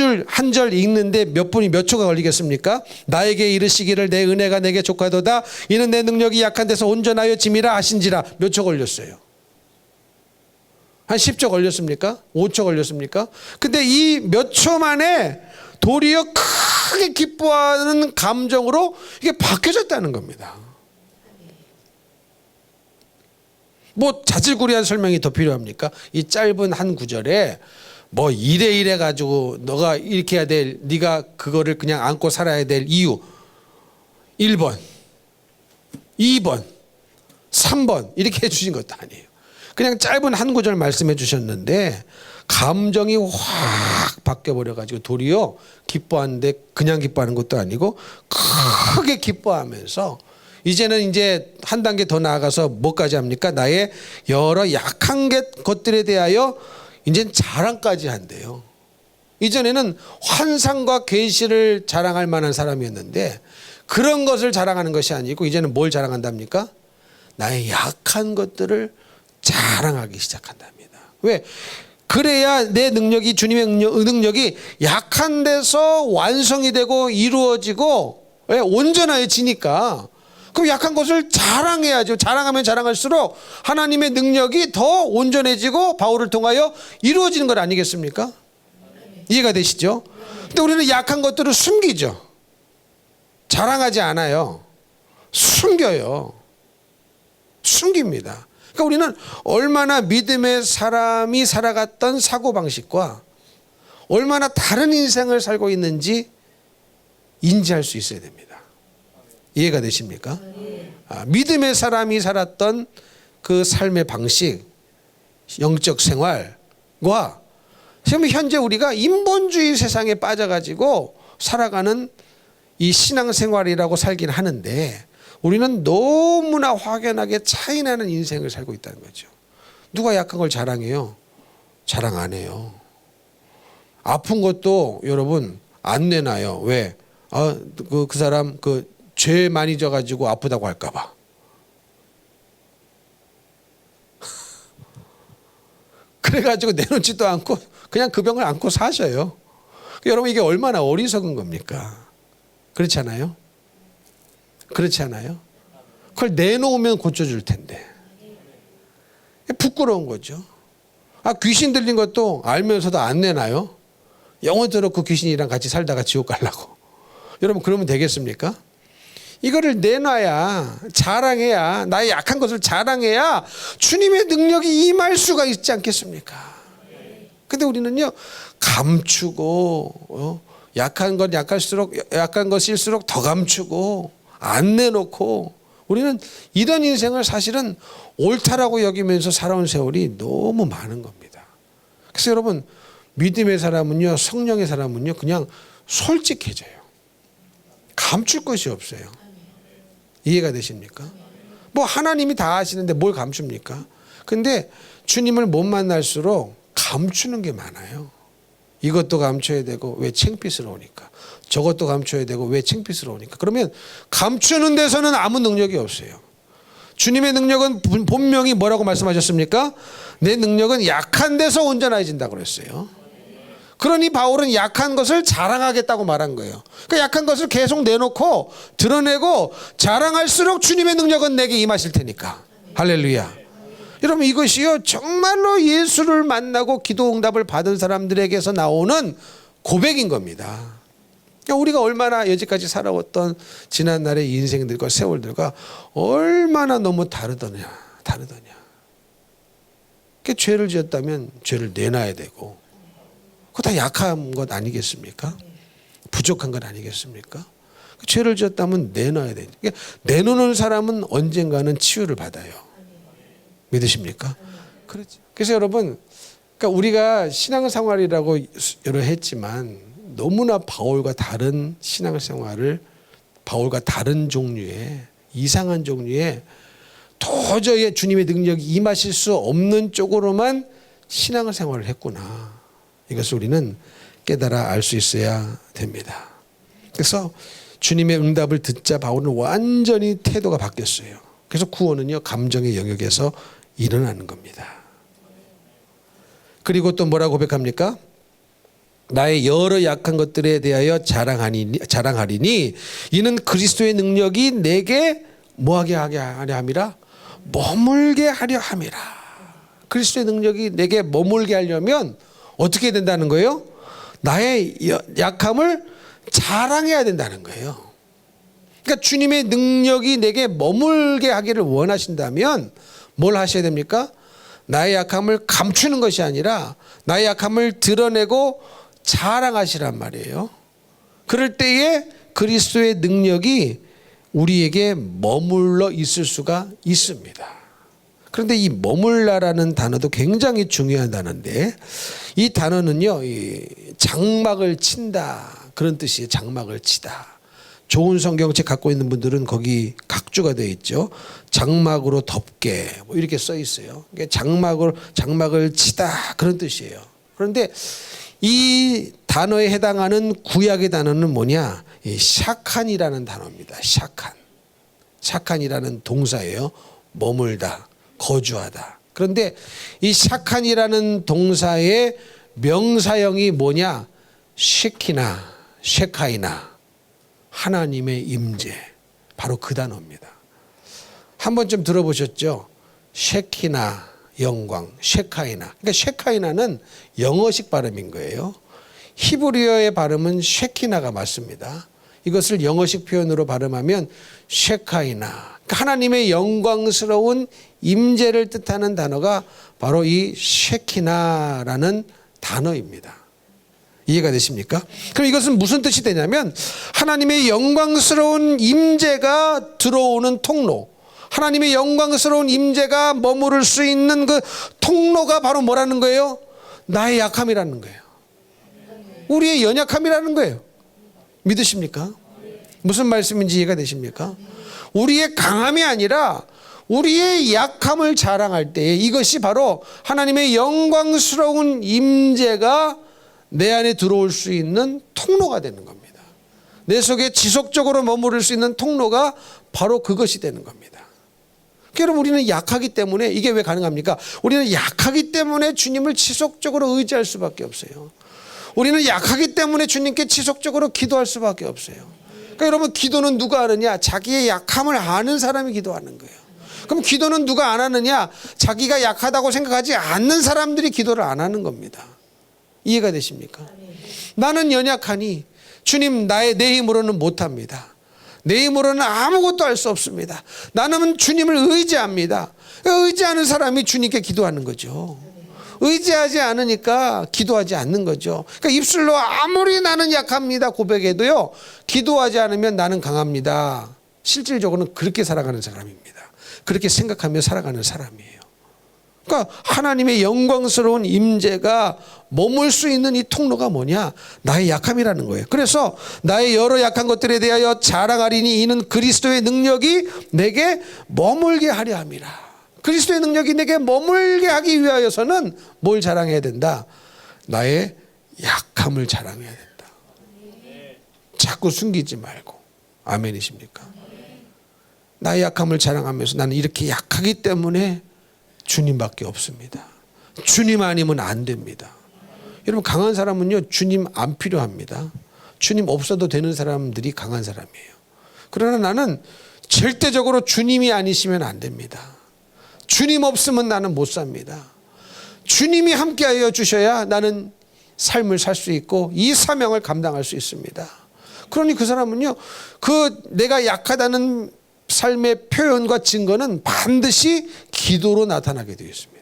절 읽는데 몇 분이 몇 초가 걸리겠습니까? 나에게 이르시기를 내 은혜가 내게 족하도다. 이는 내 능력이 약한 데서 온전하여 짐이라 하신지라. 몇 초 걸렸어요? 한 10초 걸렸습니까? 5초 걸렸습니까? 근데 이 몇 초 만에 도리어 크게 기뻐하는 감정으로 이게 바뀌어졌다는 겁니다. 뭐 자질구레한 설명이 더 필요합니까? 이 짧은 한 구절에 뭐 이래 가지고 너가 이렇게 해야 될, 네가 그거를 그냥 안고 살아야 될 이유 1번, 2번, 3번 이렇게 해주신 것도 아니에요. 그냥 짧은 한 구절 말씀해 주셨는데 감정이 확 바뀌어버려 가지고 도리어 기뻐하는데 그냥 기뻐하는 것도 아니고 크게 기뻐하면서 이제는 이제 한 단계 더 나아가서 뭐까지 합니까? 나의 여러 약한 것들에 대하여 이제는 자랑까지 한대요. 이전에는 환상과 계시를 자랑할 만한 사람이었는데 그런 것을 자랑하는 것이 아니고 이제는 뭘 자랑한답니까? 나의 약한 것들을 자랑하기 시작한답니다. 왜? 그래야 내 능력이, 주님의 능력이 약한 데서 완성이 되고 이루어지고 온전해지니까. 그럼 약한 것을 자랑해야죠. 자랑하면 자랑할수록 하나님의 능력이 더 온전해지고 바울을 통하여 이루어지는 것 아니겠습니까? 이해가 되시죠? 근데 우리는 약한 것들을 숨기죠. 자랑하지 않아요. 숨겨요. 숨깁니다. 그러니까 우리는 얼마나 믿음의 사람이 살아갔던 사고방식과 얼마나 다른 인생을 살고 있는지 인지할 수 있어야 됩니다. 이해가 되십니까? 믿음의 사람이 살았던 그 삶의 방식, 영적 생활과 지금 현재 우리가 인본주의 세상에 빠져가지고 살아가는 이 신앙생활이라고 살긴 하는데 우리는 너무나 확연하게 차이나는 인생을 살고 있다는 거죠. 누가 약한 걸 자랑해요? 자랑 안 해요. 아픈 것도 여러분 안 내놔요. 왜? 그 사람 죄 많이 져가지고 아프다고 할까 봐. 그래가지고 내놓지도 않고 그냥 그 병을 안고 사셔요. 여러분 이게 얼마나 어리석은 겁니까? 그렇지 않아요? 그렇지 않아요? 그걸 내놓으면 고쳐줄 텐데. 부끄러운 거죠. 귀신 들린 것도 알면서도 안 내놔요? 영원토록 그 귀신이랑 같이 살다가 지옥 가려고. 여러분 그러면 되겠습니까? 이거를 내놔야, 자랑해야, 나의 약한 것을 자랑해야 주님의 능력이 임할 수가 있지 않겠습니까? 근데 우리는요, 감추고, 약한 것일수록 더 감추고, 안 내놓고, 우리는 이런 인생을 사실은 옳다라고 여기면서 살아온 세월이 너무 많은 겁니다. 그래서 여러분, 믿음의 사람은요, 성령의 사람은요, 그냥 솔직해져요. 감출 것이 없어요. 이해가 되십니까? 뭐 하나님이 다 아시는데 뭘 감춥니까? 근데 주님을 못 만날수록 감추는 게 많아요. 이것도 감춰야 되고 왜 창피스러우니까. 저것도 감춰야 되고 왜 창피스러우니까. 그러면 감추는 데서는 아무 능력이 없어요. 주님의 능력은 분명히 뭐라고 말씀하셨습니까? 내 능력은 약한 데서 온전해진다고 그랬어요. 그러니 바울은 약한 것을 자랑하겠다고 말한 거예요. 그러니까 약한 것을 계속 내놓고 드러내고 자랑할수록 주님의 능력은 내게 임하실 테니까. 할렐루야. 여러분 이것이요 정말로 예수를 만나고 기도 응답을 받은 사람들에게서 나오는 고백인 겁니다. 그러니까 우리가 얼마나 여지까지 살아왔던 지난날의 인생들과 세월들과 얼마나 너무 다르더냐. 그러니까 죄를 지었다면 죄를 내놔야 되고 그거 다 약한 것 아니겠습니까? 부족한 것 아니겠습니까? 죄를 지었다면 내놔야 돼요. 그러니까 내놓는 사람은 언젠가는 치유를 받아요. 믿으십니까? 그렇죠. 그래서 여러분, 그러니까 우리가 신앙생활이라고 여러 했지만 너무나 바울과 다른 신앙생활을 바울과 다른 종류의 이상한 종류의 도저히 주님의 능력이 임하실 수 없는 쪽으로만 신앙생활을 했구나. 이것을 우리는 깨달아 알 수 있어야 됩니다. 그래서 주님의 응답을 듣자 바울은 완전히 태도가 바뀌었어요. 그래서 구원은요 감정의 영역에서 일어나는 겁니다. 그리고 또 뭐라고 고백합니까? 나의 여러 약한 것들에 대하여 자랑하리니 이는 그리스도의 능력이 내게 뭐하게 하려 함이라? 머물게 하려 함이라. 그리스도의 능력이 내게 머물게 하려면 어떻게 된다는 거예요? 나의 약함을 자랑해야 된다는 거예요. 그러니까 주님의 능력이 내게 머물게 하기를 원하신다면 뭘 하셔야 됩니까? 나의 약함을 감추는 것이 아니라 나의 약함을 드러내고 자랑하시란 말이에요. 그럴 때에 그리스도의 능력이 우리에게 머물러 있을 수가 있습니다. 그런데 이 머물라라는 단어도 굉장히 중요한 단어인데 이 단어는요 장막을 친다 그런 뜻이에요. 장막을 치다. 좋은 성경책 갖고 있는 분들은 거기 각주가 되어 있죠. 장막으로 덮게 뭐 이렇게 써 있어요. 장막을 치다 그런 뜻이에요. 그런데 이 단어에 해당하는 구약의 단어는 뭐냐? 이 샤칸이라는 단어입니다. 샤칸. 샤칸이라는 동사예요. 머물다, 거주하다. 그런데 이 샤칸이라는 동사의 명사형이 뭐냐? 쉐키나, 쉐카이나, 하나님의 임재. 바로 그 단어입니다. 한 번쯤 들어보셨죠? 쉐키나, 영광, 쉐카이나. 그러니까 쉐카이나는 영어식 발음인 거예요. 히브리어의 발음은 쉐키나가 맞습니다. 이것을 영어식 표현으로 발음하면 쉐카이나. 그러니까 하나님의 영광스러운 임재를 뜻하는 단어가 바로 이 쉐키나라는 단어입니다. 이해가 되십니까? 그럼 이것은 무슨 뜻이 되냐면 하나님의 영광스러운 임재가 들어오는 통로, 하나님의 영광스러운 임재가 머무를 수 있는 그 통로가 바로 뭐라는 거예요? 나의 약함이라는 거예요. 우리의 연약함이라는 거예요. 믿으십니까? 무슨 말씀인지 이해가 되십니까? 우리의 강함이 아니라 우리의 약함을 자랑할 때에 이것이 바로 하나님의 영광스러운 임재가 내 안에 들어올 수 있는 통로가 되는 겁니다. 내 속에 지속적으로 머무를 수 있는 통로가 바로 그것이 되는 겁니다. 여러분, 우리는 약하기 때문에 이게 왜 가능합니까? 우리는 약하기 때문에 주님을 지속적으로 의지할 수밖에 없어요. 우리는 약하기 때문에 주님께 지속적으로 기도할 수밖에 없어요. 그러니까 여러분, 기도는 누가 하느냐? 자기의 약함을 아는 사람이 기도하는 거예요. 그럼 기도는 누가 안 하느냐? 자기가 약하다고 생각하지 않는 사람들이 기도를 안 하는 겁니다. 이해가 되십니까? 나는 연약하니 주님, 내 힘으로는 못합니다. 내 힘으로는 아무것도 할 수 없습니다. 나는 주님을 의지합니다. 의지하는 사람이 주님께 기도하는 거죠. 의지하지 않으니까 기도하지 않는 거죠. 그러니까 입술로 아무리 나는 약합니다 고백해도요, 기도하지 않으면 나는 강합니다. 실질적으로는 그렇게 살아가는 사람입니다. 그렇게 생각하며 살아가는 사람이에요. 그러니까 하나님의 영광스러운 임재가 머물 수 있는 이 통로가 뭐냐? 나의 약함이라는 거예요. 그래서 나의 여러 약한 것들에 대하여 자랑하리니 이는 그리스도의 능력이 내게 머물게 하려 함이라. 그리스도의 능력이 내게 머물게 하기 위하여서는 뭘 자랑해야 된다? 나의 약함을 자랑해야 된다. 자꾸 숨기지 말고. 아멘이십니까? 나의 약함을 자랑하면서 나는 이렇게 약하기 때문에 주님밖에 없습니다. 주님 아니면 안 됩니다. 여러분, 강한 사람은요, 주님 안 필요합니다. 주님 없어도 되는 사람들이 강한 사람이에요. 그러나 나는 절대적으로 주님이 아니시면 안 됩니다. 주님 없으면 나는 못 삽니다. 주님이 함께하여 주셔야 나는 삶을 살 수 있고 이 사명을 감당할 수 있습니다. 그러니 그 사람은요, 그 내가 약하다는 삶의 표현과 증거는 반드시 기도로 나타나게 되어 있습니다.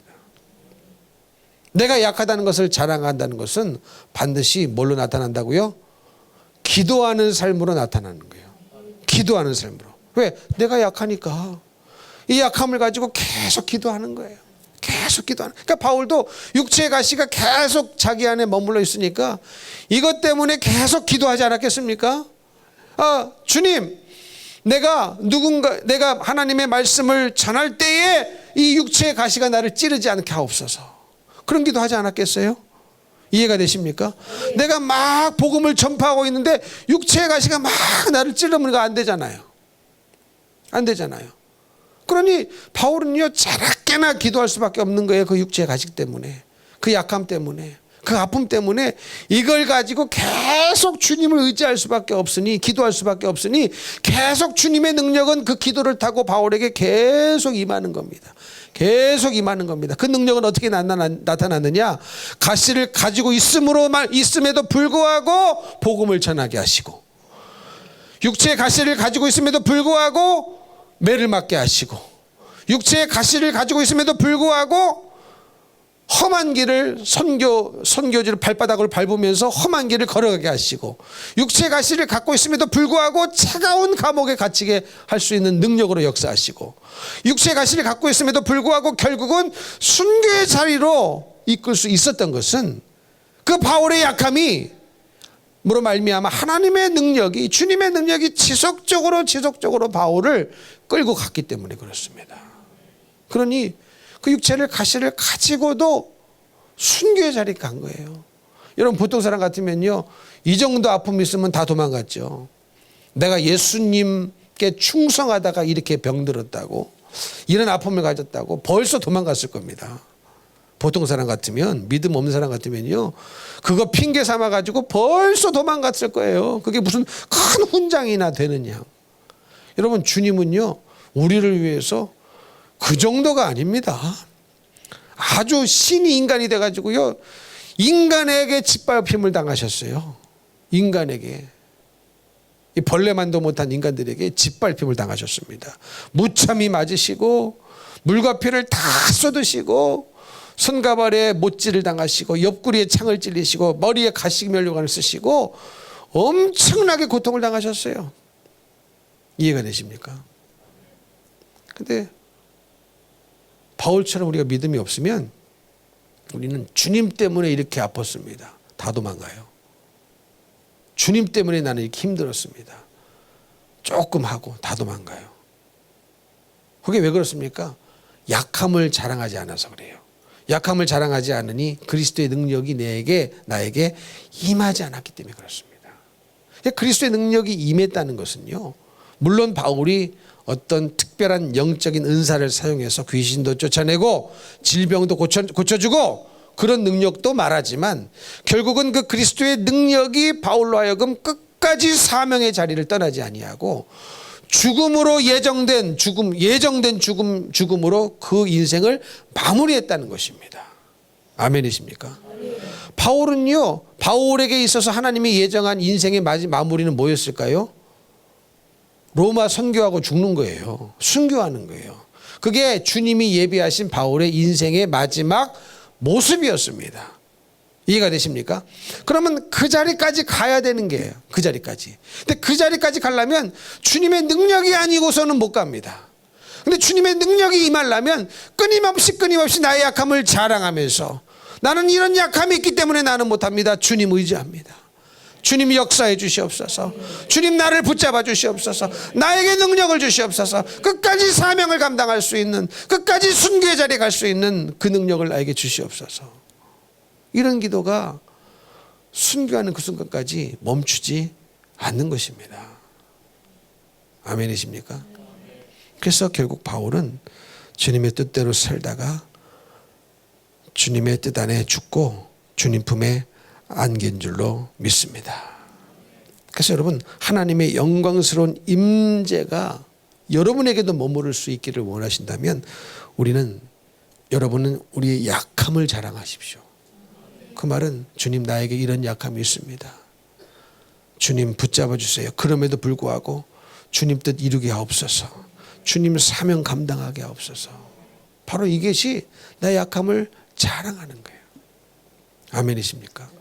내가 약하다는 것을 자랑한다는 것은 반드시 뭘로 나타난다고요? 기도하는 삶으로 나타나는 거예요. 기도하는 삶으로. 왜? 내가 약하니까 이 약함을 가지고 계속 기도하는 거예요. 계속 기도하는. 그러니까 바울도 육체의 가시가 계속 자기 안에 머물러 있으니까 이것 때문에 계속 기도하지 않았겠습니까? 주님, 내가 하나님의 말씀을 전할 때에 이 육체의 가시가 나를 찌르지 않게 하옵소서. 그런 기도 하지 않았겠어요? 이해가 되십니까? 내가 막 복음을 전파하고 있는데 육체의 가시가 막 나를 찌르면 이거 안 되잖아요. 안 되잖아요. 그러니 바울은요, 자라깨나 기도할 수밖에 없는 거예요. 그 육체의 가시 때문에, 그 약함 때문에, 그 아픔 때문에 이걸 가지고 계속 주님을 의지할 수밖에 없으니, 기도할 수밖에 없으니 계속 주님의 능력은 그 기도를 타고 바울에게 계속 임하는 겁니다. 계속 임하는 겁니다. 그 능력은 어떻게 나타났느냐? 가시를 가지고 있음에도 불구하고 복음을 전하게 하시고, 육체의 가시를 가지고 있음에도 불구하고 매를 맞게 하시고, 육체의 가시를 가지고 있음에도 불구하고 험한 길을 선교지를 발바닥을 밟으면서 험한 길을 걸어가게 하시고, 육체의 가시를 갖고 있음에도 불구하고 차가운 감옥에 갇히게 할 수 있는 능력으로 역사하시고, 육체의 가시를 갖고 있음에도 불구하고 결국은 순교의 자리로 이끌 수 있었던 것은 그 바울의 약함이 뭐로 말미암아 하나님의 능력이, 주님의 능력이 지속적으로 바울을 끌고 갔기 때문에 그렇습니다. 그러니 그 육체를 가시를 가지고도 순교의 자리에 간 거예요. 여러분 보통 사람 같으면요, 이 정도 아픔이 있으면 다 도망갔죠. 내가 예수님께 충성하다가 이렇게 병들었다고, 이런 아픔을 가졌다고 벌써 도망갔을 겁니다. 보통 사람 같으면, 믿음 없는 사람 같으면요, 그거 핑계 삼아 가지고 벌써 도망갔을 거예요. 그게 무슨 큰 훈장이나 되느냐. 여러분, 주님은요, 우리를 위해서 그 정도가 아닙니다. 아주 신이 인간이 돼 가지고요, 인간에게 짓밟힘을 당하셨어요. 인간에게. 이 벌레만도 못한 인간들에게 짓밟힘을 당하셨습니다. 무참히 맞으시고 물과 피를 다 쏟으시고 손가발에 못질을 당하시고 옆구리에 창을 찔리시고 머리에 가시면류관을 쓰시고 엄청나게 고통을 당하셨어요. 이해가 되십니까? 근데 바울처럼 우리가 믿음이 없으면 우리는 주님 때문에 이렇게 아팠습니다. 다 도망가요. 주님 때문에 나는 이렇게 힘들었습니다. 조금 하고 다 도망가요. 그게 왜 그렇습니까? 약함을 자랑하지 않아서 그래요. 약함을 자랑하지 않으니 그리스도의 능력이 나에게 임하지 않았기 때문에 그렇습니다. 그리스도의 능력이 임했다는 것은요, 물론 바울이 어떤 특별한 영적인 은사를 사용해서 귀신도 쫓아내고 질병도 고쳐주고 그런 능력도 말하지만, 결국은 그 그리스도의 능력이 바울로 하여금 끝까지 사명의 자리를 떠나지 아니하고 죽음으로 예정된 죽음으로 그 인생을 마무리했다는 것입니다. 아멘이십니까? 바울은요, 바울에게 있어서 하나님이 예정한 인생의 마무리는 뭐였을까요? 로마 선교하고 죽는 거예요. 순교하는 거예요. 그게 주님이 예비하신 바울의 인생의 마지막 모습이었습니다. 이해가 되십니까? 그러면 그 자리까지 가야 되는 게예요. 그 자리까지. 근데 그 자리까지 가려면 주님의 능력이 아니고서는 못 갑니다. 근데 주님의 능력이 임하려면 끊임없이 나의 약함을 자랑하면서, 나는 이런 약함이 있기 때문에 나는 못합니다. 주님 의지합니다. 주님 역사해 주시옵소서. 주님 나를 붙잡아 주시옵소서. 나에게 능력을 주시옵소서. 끝까지 사명을 감당할 수 있는, 끝까지 순교의 자리에 갈 수 있는 그 능력을 나에게 주시옵소서. 이런 기도가 순교하는 그 순간까지 멈추지 않는 것입니다. 아멘이십니까? 그래서 결국 바울은 주님의 뜻대로 살다가 주님의 뜻 안에 죽고 주님 품에 안긴 줄로 믿습니다. 그래서 여러분, 하나님의 영광스러운 임재가 여러분에게도 머무를 수 있기를 원하신다면 여러분은 우리의 약함을 자랑하십시오. 그 말은, 주님 나에게 이런 약함이 있습니다. 주님 붙잡아 주세요. 그럼에도 불구하고 주님 뜻 이루게 하옵소서. 주님 사명 감당하게 하옵소서. 바로 이것이 나의 약함을 자랑하는 거예요. 아멘이십니까?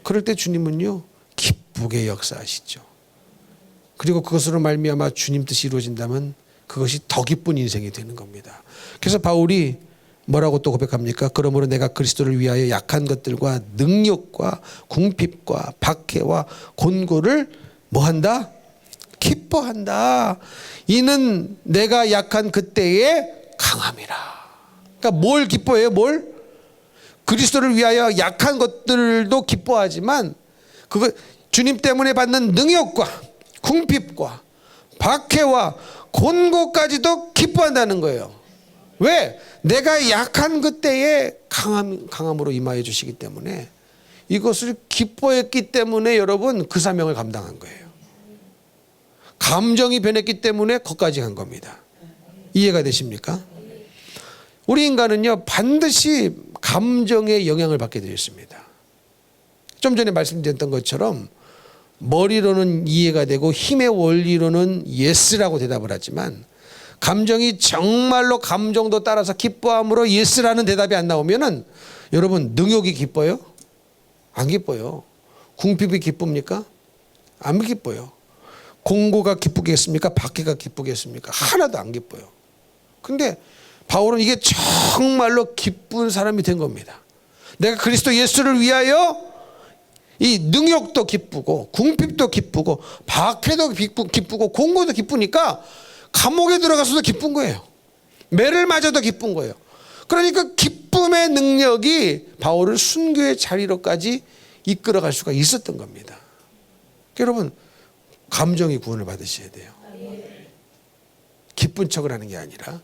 그럴 때 주님은요, 기쁘게 역사하시죠. 그리고 그것으로 말미암아 주님 뜻이 이루어진다면 그것이 더 기쁜 인생이 되는 겁니다. 그래서 바울이 뭐라고 또 고백합니까? 그러므로 내가 그리스도를 위하여 약한 것들과 능력과 궁핍과 박해와 곤고를 뭐한다? 기뻐한다. 이는 내가 약한 그때의 강함이라. 그러니까 뭘 기뻐해요? 그리스도를 위하여 약한 것들도 기뻐하지만 그거 주님 때문에 받는 능력과 궁핍과 박해와 곤고까지도 기뻐한다는 거예요. 왜? 내가 약한 그때에 강함으로 임하여 주시기 때문에, 이것을 기뻐했기 때문에 여러분 그 사명을 감당한 거예요. 감정이 변했기 때문에 거기까지 간 겁니다. 이해가 되십니까? 우리 인간은요, 반드시 감정의 영향을 받게 되어 있습니다. 좀 전에 말씀드렸던 것처럼 머리로는 이해가 되고 힘의 원리로는 예스라고 대답을 하지만, 감정이 정말로 감정도 따라서 기뻐함으로 예스라는 대답이 안 나오면은 여러분, 능욕이 기뻐요? 안 기뻐요. 궁핍이 기쁩니까? 안 기뻐요. 공고가 기쁘겠습니까? 박해가 기쁘겠습니까? 하나도 안 기뻐요. 근데 바울은 이게 정말로 기쁜 사람이 된 겁니다. 내가 그리스도 예수를 위하여 이 능욕도 기쁘고 궁핍도 기쁘고 박해도 기쁘고 공고도 기쁘니까 감옥에 들어가서도 기쁜 거예요. 매를 맞아도 기쁜 거예요. 그러니까 기쁨의 능력이 바울을 순교의 자리로까지 이끌어갈 수가 있었던 겁니다. 여러분, 감정이 구원을 받으셔야 돼요. 기쁜 척을 하는 게 아니라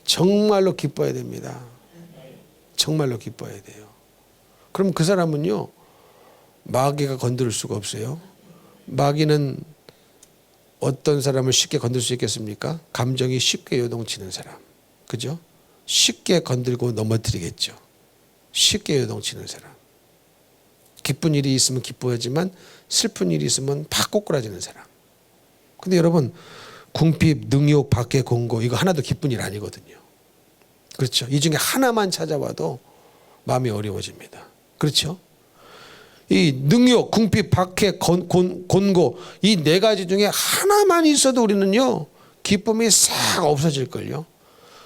정말로 기뻐야 됩니다. 정말로 기뻐야 돼요. 그럼 그 사람은요, 마귀가 건드릴 수가 없어요. 마귀는 어떤 사람을 쉽게 건들 수 있겠습니까? 감정이 쉽게 요동치는 사람. 그죠? 쉽게 건들고 넘어뜨리겠죠. 쉽게 요동치는 사람. 기쁜 일이 있으면 기뻐하지만 슬픈 일이 있으면 팍 꼬꾸라지는 사람. 근데 여러분, 궁핍, 능욕, 박해, 공고 이거 하나도 기쁜 일 아니거든요. 그렇죠? 이 중에 하나만 찾아와도 마음이 어려워집니다. 그렇죠? 이 능욕, 궁핍, 박해, 곤고 이 네 가지 중에 하나만 있어도 우리는요, 기쁨이 싹 없어질걸요.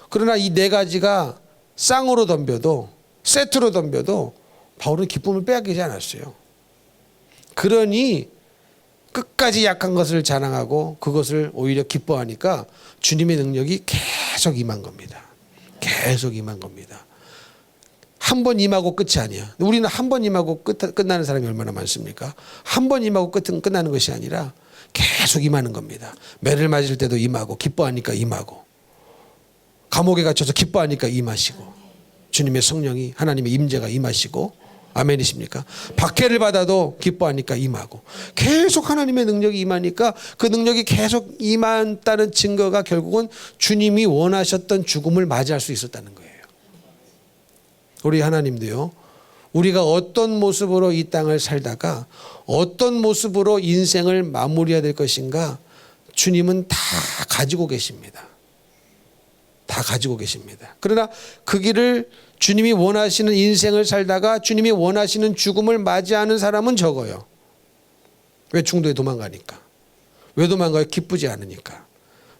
그러나 이 네 가지가 쌍으로 덤벼도, 세트로 덤벼도 바울은 기쁨을 빼앗기지 않았어요. 그러니 끝까지 약한 것을 자랑하고 그것을 오히려 기뻐하니까 주님의 능력이 계속 임한 겁니다. 계속 임한 겁니다. 한 번 임하고 끝이 아니야. 우리는 한 번 임하고 끝나는 사람이 얼마나 많습니까? 한 번 임하고 끝나는 것이 아니라 계속 임하는 겁니다. 매를 맞을 때도 임하고, 기뻐하니까 임하고, 감옥에 갇혀서 기뻐하니까 임하시고, 주님의 성령이, 하나님의 임재가 임하시고, 아멘이십니까? 박해를 받아도 기뻐하니까 임하고, 계속 하나님의 능력이 임하니까 그 능력이 계속 임한다는 증거가 결국은 주님이 원하셨던 죽음을 맞이할 수 있었다는 거예요. 우리 하나님도요, 우리가 어떤 모습으로 이 땅을 살다가 어떤 모습으로 인생을 마무리해야 될 것인가 주님은 다 가지고 계십니다. 다 가지고 계십니다. 그러나 그 길을 주님이 원하시는 인생을 살다가 주님이 원하시는 죽음을 맞이하는 사람은 적어요. 왜? 중도에 도망가니까. 왜 도망가요? 기쁘지 않으니까.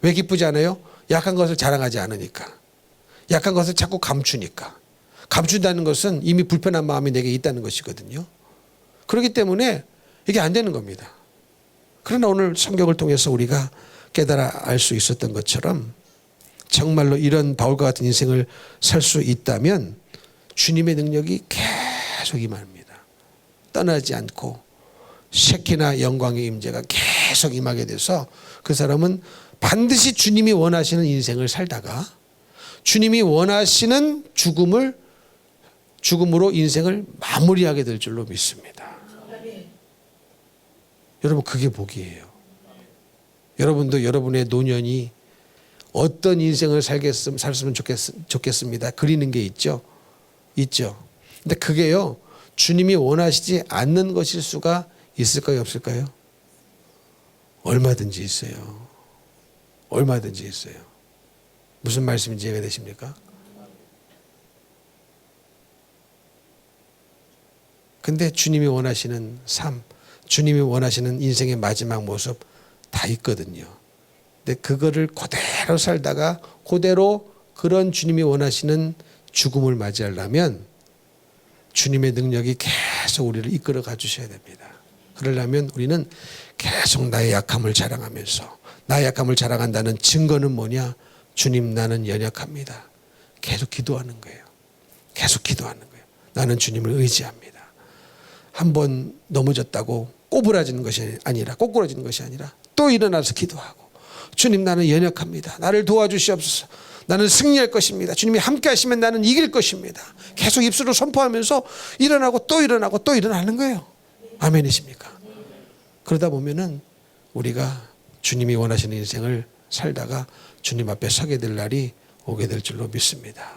왜 기쁘지 않아요? 약한 것을 자랑하지 않으니까. 약한 것을 자꾸 감추니까. 감춘다는 것은 이미 불편한 마음이 내게 있다는 것이거든요. 그렇기 때문에 이게 안 되는 겁니다. 그러나 오늘 성경을 통해서 우리가 깨달아 알 수 있었던 것처럼 정말로 이런 바울과 같은 인생을 살 수 있다면 주님의 능력이 계속 임합니다. 떠나지 않고 셰키나 영광의 임재가 계속 임하게 돼서 그 사람은 반드시 주님이 원하시는 인생을 살다가 주님이 원하시는 죽음으로 인생을 마무리하게 될 줄로 믿습니다. 여러분, 그게 복이에요. 여러분도 여러분의 노년이 어떤 인생을 살았으면 좋겠습니다. 그리는 게 있죠. 있죠. 근데 그게요, 주님이 원하시지 않는 것일 수가 있을까요, 없을까요? 얼마든지 있어요. 얼마든지 있어요. 무슨 말씀인지 이해가 되십니까? 근데 주님이 원하시는 삶, 주님이 원하시는 인생의 마지막 모습 다 있거든요. 근데 그거를 그대로 살다가 그대로 그런 주님이 원하시는 죽음을 맞이하려면 주님의 능력이 계속 우리를 이끌어 가주셔야 됩니다. 그러려면 우리는 계속 나의 약함을 자랑하면서, 나의 약함을 자랑한다는 증거는 뭐냐? 주님, 나는 연약합니다. 계속 기도하는 거예요. 계속 기도하는 거예요. 나는 주님을 의지합니다. 한번 넘어졌다고 꼬꾸라지는 것이 아니라 또 일어나서 기도하고, 주님, 나는 연약합니다. 나를 도와주시옵소서. 나는 승리할 것입니다. 주님이 함께 하시면 나는 이길 것입니다. 계속 입술로 선포하면서 일어나고 또 일어나고 또 일어나는 거예요. 아멘이십니까? 그러다 보면은 우리가 주님이 원하시는 인생을 살다가 주님 앞에 서게 될 날이 오게 될 줄로 믿습니다.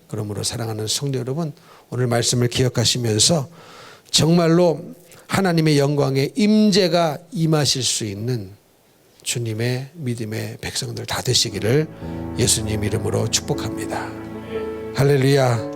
그러므로 사랑하는 성도 여러분, 오늘 말씀을 기억하시면서 정말로 하나님의 영광의 임재가 임하실 수 있는 주님의 믿음의 백성들 다 되시기를 예수님 이름으로 축복합니다. 할렐루야.